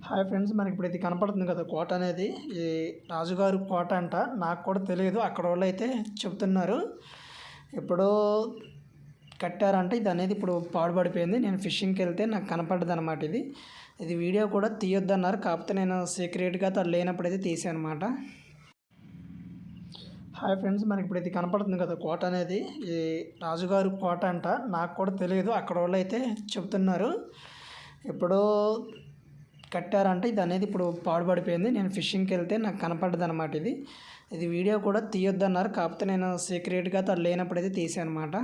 Hi friends, మనకి ఇప్పుడు ఇది కనపడుతుంది కదా కోట అనేది. ఈ రాజుగారు కోట అంట. నాకు కూడా తెలియదు, అక్కడ వాళ్ళు అయితే చెప్తున్నారు. ఇప్పుడు కట్టారంట. ఇది అనేది ఇప్పుడు పాడుపడిపోయింది. నేను ఫిషింగ్కి వెళ్తే నాకు కనపడ్డది అనమాట. ఇది వీడియో కూడా తీయొద్దన్నారు, కాకపోతే నేను సీక్రెట్గా తను లేనప్పుడైతే తీసాను అనమాట. హాయ్ ఫ్రెండ్స్, మనకి ఇప్పుడు ఇది కనపడుతుంది కదా కోట అనేది. ఈ రాజుగారు కోట అంట. నాకు కూడా తెలియదు, అక్కడ వాళ్ళు అయితే చెప్తున్నారు. ఇప్పుడు కట్టారంట. ఇది అనేది ఇప్పుడు పాడుపడిపోయింది. నేను ఫిషింగ్కి వెళ్తే నాకు కనపడ్డది అనమాట. ఇది వీడియో కూడా తీయొద్దన్నారు, కాకపోతే నేను సీక్రెట్గా తను లేనప్పుడైతే తీసాను అనమాట.